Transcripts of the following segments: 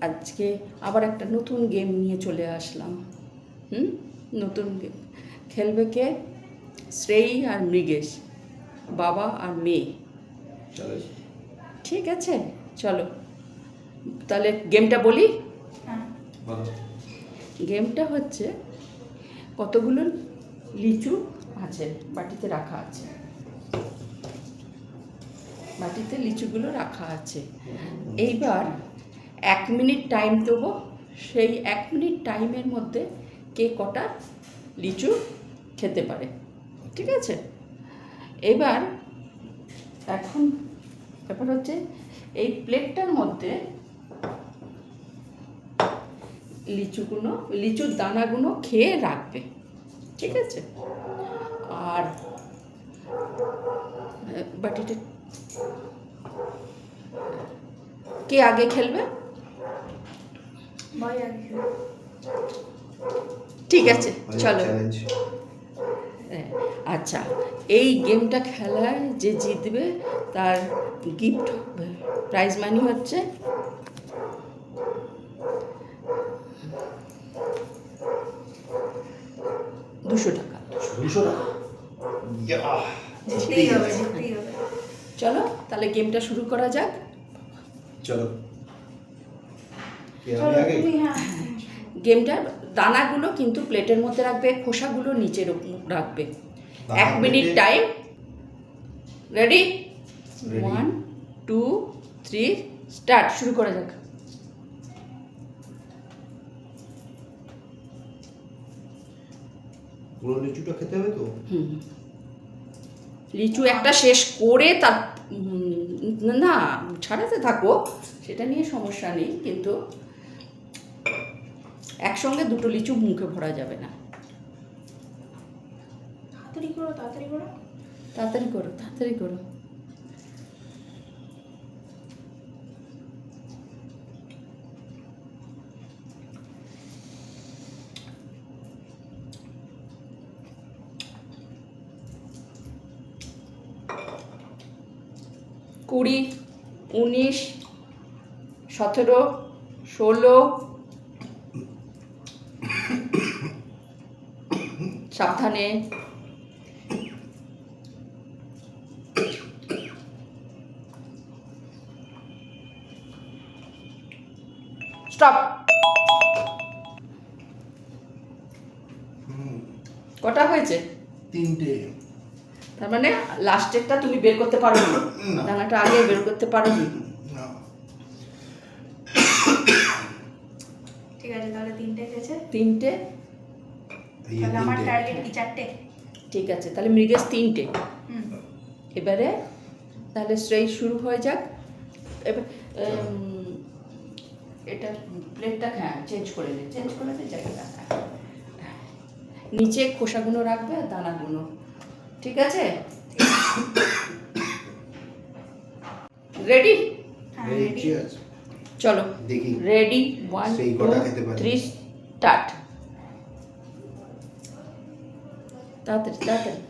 আজকে আবার একটা নতুন গেম নিয়ে চলে আসলাম। নতুন গেম খেলবে কে? শ্রেয়ী আর মৃগেশ, বাবা আর মেয়ে। ঠিক আছে, চলো তাহলে গেমটা বলি। গেমটা হচ্ছে কতগুলো লিচু আছে, বাটিতে রাখা আছে, বাটিতে লিচুগুলো রাখা আছে। এইবার 1 মিনিট টাইম দেবো, সেই 1 মিনিট টাইমের মধ্যে কে কটা লিচু খেতে পারে। ঠিক আছে, এবার এখন ব্যাপার হচ্ছে এই প্লেটটার মধ্যে লিচুর দানাগুলো খেয়ে রাখবে। ঠিক আছে, আর বাটিটা কে আগে খেলবে? ঠিক আছে, চলো। আচ্ছা, এই গেমটা খেলায় যে জিতবে তার গিফট প্রাইজ মানি হচ্ছে 200 টাকা। 200 টাকা? চলো তাহলে গেমটা শুরু করা যাক। চলো। গেমটার দানাগুলো কিন্তু প্লেটের মধ্যে রাখবে, খোসাগুলো নিচের রাখবে। 1 মিনিট টাইম। রেডি? 1 2 3 স্টার্ট। শুরু করা যাক। পুরো লিচুটা খেতে হবে তো? লিচু একটা শেষ করে তার না ছাড়াতে থাকো, সেটা নিয়ে সমস্যা নেই, কিন্তু একসঙ্গে দুটো লিচু মুখে ভরা যাবে না। তাড়াতাড়ি করো, তাড়াতাড়ি করো, তাড়াতাড়ি করো, তাড়াতাড়ি করো। কুড়ি, 19, 17, 16, সাবধানে, স্টপ। কটা হয়েছে? 3টে। তার মানে লাস্টেরটা তুমি বের করতে পারো না, দানাটা আগে বের করতে পারো নি। ঠিক আছে, তাহলে 3টে গেছে। 3টে? তাহলে আমার টার্গেট কি 4টে? ঠিক আছে, তাহলে মৃগেশ 3টে। এবারে তাহলে শ্রেয় শুরু হয়ে যাক। এবার এটা প্লেটটা চেঞ্জ করে নে জায়গাটা। নিচে খোসাগুলো রাখবে আর দানাগুলো। ঠিক আছে, রেডি? চলো দেখি। রেডি? 1 2 3 স্টার্ট। তাড়াতাড়ি তাড়াতাড়ি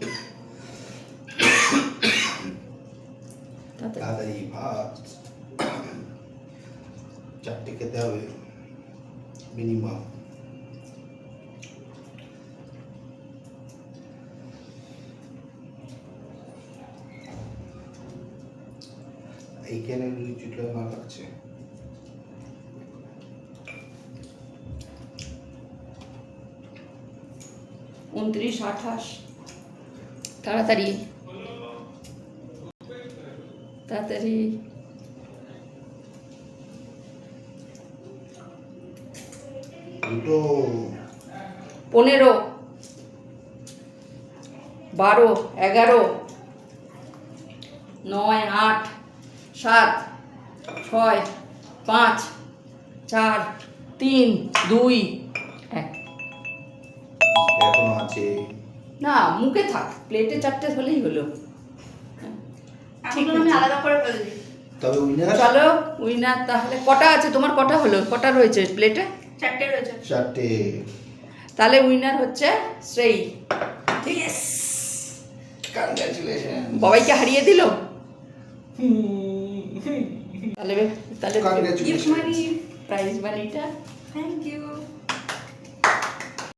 তাড়াতাড়ি ভাত। 4টে খেতে হবে মিনিমাম। এইখানে লিচুটা ভালো লাগছে। উনত্রিশ, 28, তাড়াতাড়ি তাড়াতাড়ি। 15, 12, 11, 9, 8, 7, 6, 5, 4, 3, 2, 1। এখনো আছে না, মুখে থাক, প্লেটে 4টে হলেই হলো। ঠিক আছে, আমি আলাদা করে ফেলে দিই। তবে উইনার। চলো উইনার। তাহলে কটা আছে তোমার? কটা হলো? কটা রয়েছে প্লেটে? 4টে রয়েছে। 4টে। তাহলে উইনার হচ্ছে শ্রেয়ী। Yes, congratulation. বাবাইকে হারিয়ে দিল। তাহলে তাহলে গিফট মানি প্রাইজ মানিটা। Thank you.